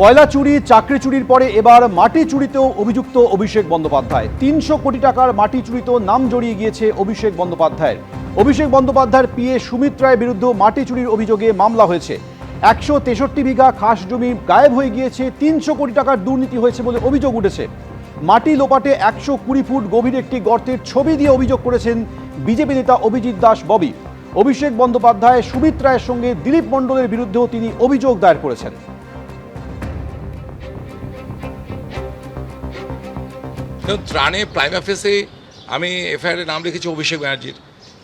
কয়লা চুরি, চাকরি চুরির পরে এবার মাটি চুরিতেও অভিযুক্ত অভিষেক বন্দ্যোপাধ্যায়। 300 কোটি টাকার মাটি চুরিতেও নাম জড়িয়ে গিয়েছে অভিষেক বন্দ্যোপাধ্যায়ের। অভিষেক বন্দ্যোপাধ্যায়ের পিএ সুমিত রায়ের বিরুদ্ধে মাটি চুরির অভিযোগে মামলা হয়েছে। 163 বিঘা খাস জমি গায়েব হয়ে গিয়েছে। 300 কোটি টাকার দুর্নীতি হয়েছে বলে অভিযোগ উঠেছে। মাটি লোপাটে 120 ফুট গভীর একটি গর্তের ছবি দিয়ে অভিযোগ করেছেন বিজেপি নেতা অভিজিৎ দাস ববি। অভিষেক বন্দ্যোপাধ্যায় সুমিত রায়ের সঙ্গে দিলীপ মণ্ডলের বিরুদ্ধেও তিনি অভিযোগ দায়ের করেছেন। ত্রাণে প্রাইম অফিসে আমি এফআইআর নাম লিখেছি অভিষেক ব্যানার্জির,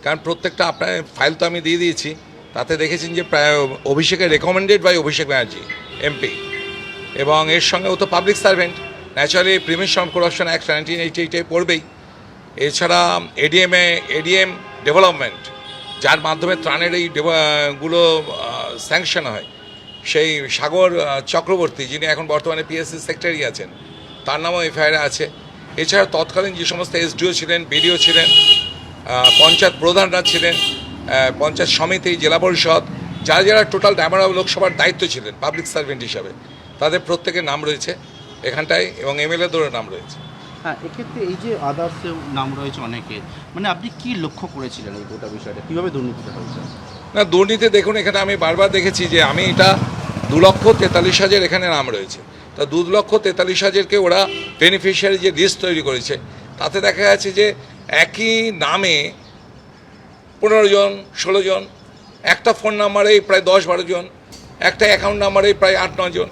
কারণ প্রত্যেকটা আপনার ফাইল তো আমি দিয়ে দিয়েছি। তাতে দেখেছেন যে অভিষেকের recommended by Abhishek Banerjee MP, এবং এর সঙ্গে ও তো public servant, naturally prevention of corruption act 1988 পড়বেই। এছাড়া এডিএম ডেভেলপমেন্ট, যার মাধ্যমে ত্রাণের এই গুলো স্যাংশন হয়, সেই সাগর চক্রবর্তী, যিনি এখন বর্তমানে পিএসসি সেক্রেটারি আছেন, তার নামও এফআইআর আছে। এছাড়া তৎকালীন যে সমস্ত এসডিও ছিলেন, বিডিও ছিলেন, পঞ্চায়েত প্রধানরা ছিলেন, পঞ্চায়েত সমিতি, জেলা পরিষদ, যারা যারা টোটাল ডায়মন্ড লোকসভার দায়িত্ব ছিলেন পাবলিক সার্ভেন্ট হিসাবে, তাদের প্রত্যেকের নাম রয়েছে এখানটায়, এবং এমএলএদেরও নাম রয়েছে। হ্যাঁ, এক্ষেত্রে এই যে আদার্সেও নাম রয়েছে অনেকের, মানে আপনি কি লক্ষ্য করেছিলেন এই গোটা বিষয়টা, কীভাবে দুর্নীতিটা হয়েছে? না, দুর্নীতি দেখুন, এখানে আমি বারবার দেখেছি যে আমি এটা 2,43,000 এখানে নাম রয়েছে। তা 2,43,000কে ওরা বেনিফিশিয়ারি যে লিস্ট তৈরি করেছে, তাতে দেখা যাচ্ছে যে একই নামে 15 জন 16 জন, একটা ফোন নাম্বারেই প্রায় 10-12 জন, একটা অ্যাকাউন্ট নাম্বারেই প্রায় 8-9 জন।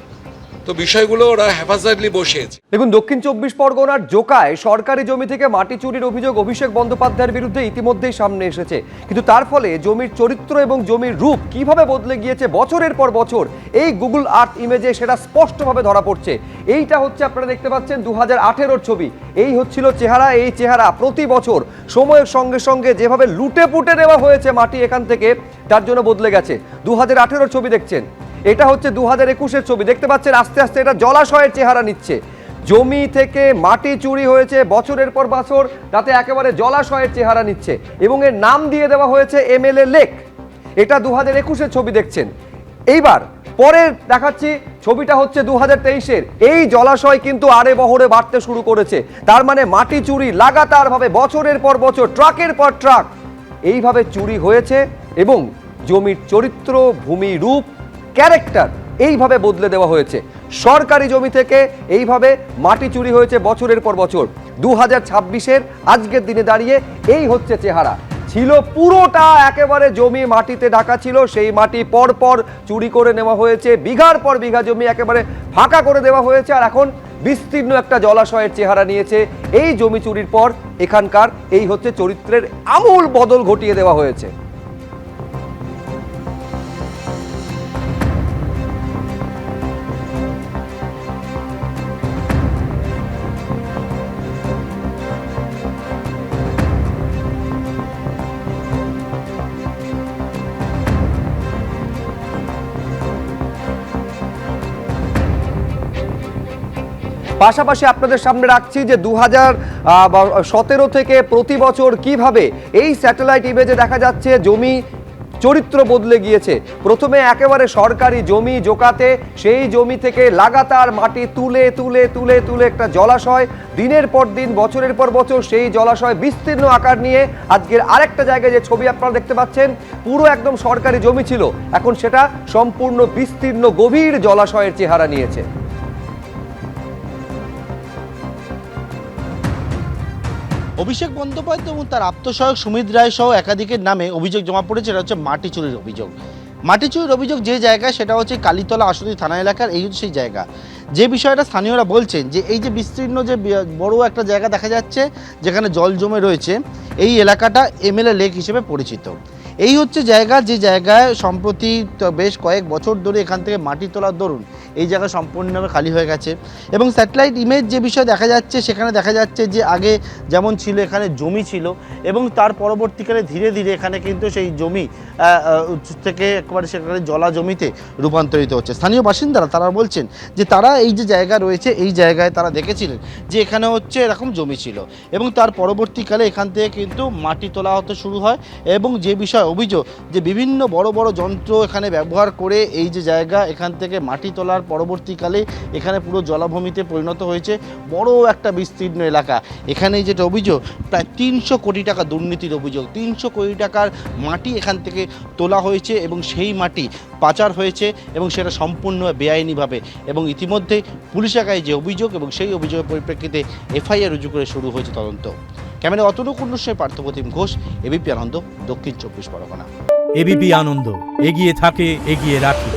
তো বিষয়গুলো ওরা হ্যাফাজতলি বসিয়েছে। দেখুন, দক্ষিণ 24 পরগনার জোকায় সরকারি জমি থেকে মাটি চুরির অভিযোগ অভিষেক বন্দ্যোপাধ্যায়ের বিরুদ্ধে ইতিমধ্যেই সামনে এসেছে, কিন্তু তার ফলে জমির চরিত্র এবং জমির রূপ কিভাবে বদলে গিয়েছে বছরের পর বছর, এই গুগল আর্থ ইমেজে সেটা স্পষ্টভাবে ধরা পড়ছে। এইটা হচ্ছে, আপনারা দেখতে পাচ্ছেন 2018-র ছবি। এই হচ্ছিল চেহারা। এই চেহারা প্রতি বছর সময়ের সঙ্গে সঙ্গে যেভাবে লুটে পুটে নেওয়া হয়েছে মাটি এখান থেকে, তার জন্য বদলে গেছে। 2018-র ছবি দেখছেন, এটা হচ্ছে 2021-এর ছবি। দেখতে পাচ্ছেন আস্তে আস্তে এটা জলাশয়ের চেহারা নিচ্ছে। জমি থেকে মাটি চুরি হয়েছে বছরের পর বছর, তাতে একেবারে জলাশয়ের চেহারা নিচ্ছে, এবং এর নাম দিয়ে দেওয়া হয়েছে এমএলএ লেক। এটা 2021-এর ছবি দেখছেন। এইবার পরে দেখাচ্ছি ছবিটা হচ্ছে 2023-এর। এই জলাশয় কিন্তু আরে বহরে বাড়তে শুরু করেছে। তার মানে মাটি চুরি লাগাতারভাবে বছরের পর বছর, ট্রাকের পর ট্রাক এইভাবে চুরি হয়েছে, এবং জমির চরিত্র, ভূমি, রূপ, ক্যারেক্টার এইভাবে বদলে দেওয়া হয়েছে। সরকারি জমি থেকে এইভাবে মাটি চুরি হয়েছে বছরের পর বছর। 2026-এর আজকের দিনে দাঁড়িয়ে এই হচ্ছে চেহারা। ছিল পুরোটা একেবারে জমি মাটিতে ঢাকা ছিল, সেই মাটি পর পর চুরি করে নেওয়া হয়েছে। বিঘার পর বিঘা জমি একেবারে ফাঁকা করে দেওয়া হয়েছে, আর এখন বিস্তীর্ণ একটা জলাশয়ের চেহারা নিয়েছে। এই জমি চুরির পর এখানকার এই হচ্ছে চরিত্রের আমূল বদল ঘটিয়ে দেওয়া হয়েছে। পাশাপাশি আপনাদের সামনে রাখছি যে 2017 থেকে প্রতি বছর কিভাবে এই স্যাটেলাইট ইমেজে দেখা যাচ্ছে জমি চরিত্র বদলে গিয়েছে। প্রথমে একেবারে সরকারি জমি জোকাতে, সেই জমি থেকে লাগাতার মাটি তুলে তুলে তুলে তুলে একটা জলাশয়, দিনের পর দিন, বছরের পর বছর সেই জলাশয় বিস্তীর্ণ আকার নিয়ে আজকের আরেকটা জায়গায় যে ছবি আপনারা দেখতে পাচ্ছেন, পুরো একদম সরকারি জমি ছিল, এখন সেটা সম্পূর্ণ বিস্তীর্ণ গভীর জলাশয়ের চেহারা নিয়েছে। অভিষেক বন্দ্যোপাধ্যায় এবং তার আত্মসহায়ক সুমিত রায় সহ একাধিকের নামে অভিযোগ জমা পড়েছে। এটা হচ্ছে মাটি চুরির অভিযোগ। মাটি চুরির অভিযোগ যে জায়গায়, সেটা হচ্ছে কালীতলা আশুতি থানা এলাকার। এই হচ্ছে সেই জায়গা, যে বিষয়টা স্থানীয়রা বলছেন যে এই যে বিস্তীর্ণ যে বড় একটা জায়গা দেখা যাচ্ছে যেখানে জল জমে রয়েছে, এই এলাকাটা এমএলএ লেক হিসেবে পরিচিত। এই হচ্ছে জায়গা, যে জায়গায় সম্প্রতি বেশ কয়েক বছর ধরে এখান থেকে মাটি তোলার দরুন এই জায়গা সম্পূর্ণভাবে খালি হয়ে গেছে। এবং স্যাটেলাইট ইমেজ যে বিষয় দেখা যাচ্ছে, সেখানে দেখা যাচ্ছে যে আগে যেমন ছিল এখানে জমি ছিল, এবং তার পরবর্তীকালে ধীরে ধীরে এখানে কিন্তু সেই জমি থেকে একেবারে সেখানে জলা জমিতে রূপান্তরিত হচ্ছে। স্থানীয় বাসিন্দারা তারা বলছেন যে তারা এই যে জায়গা রয়েছে, এই জায়গায় তারা দেখেছিলেন যে এখানে হচ্ছে এরকম জমি ছিল, এবং তার পরবর্তীকালে এখান থেকে কিন্তু মাটি তোলা হতে শুরু হয়। এবং যে বিষয় অভিযোগ যে বিভিন্ন বড় বড় যন্ত্র এখানে ব্যবহার করে এই যে জায়গা এখান থেকে মাটি তোলার পরবর্তীকালে এখানে পুরো জলাভূমিতে পরিণত হয়েছে, বড় একটা বিস্তীর্ণ এলাকা। এখানে যেটা অভিযোগ প্রায় 300 কোটি টাকা দুর্নীতির অভিযোগ, 300 কোটি টাকার মাটি এখান থেকে তোলা হয়েছে এবং সেই মাটি পাচার হয়েছে এবং সেটা সম্পূর্ণ বেআইনিভাবে, এবং ইতিমধ্যে পুলিশ এলাকায় যে অভিযোগ এবং সেই অভিযোগের পরিপ্রেক্ষিতে এফআইআর রুজু করে শুরু হয়েছে তদন্ত। ক্যামেরা অতনুক কুণ্ডুর সঙ্গে পার্থপ্রতিম ঘোষ, এবিপি আনন্দ, দক্ষিণ 24 পরগনা। এবিপি আনন্দ, এগিয়ে থাকে, এগিয়ে রাখে।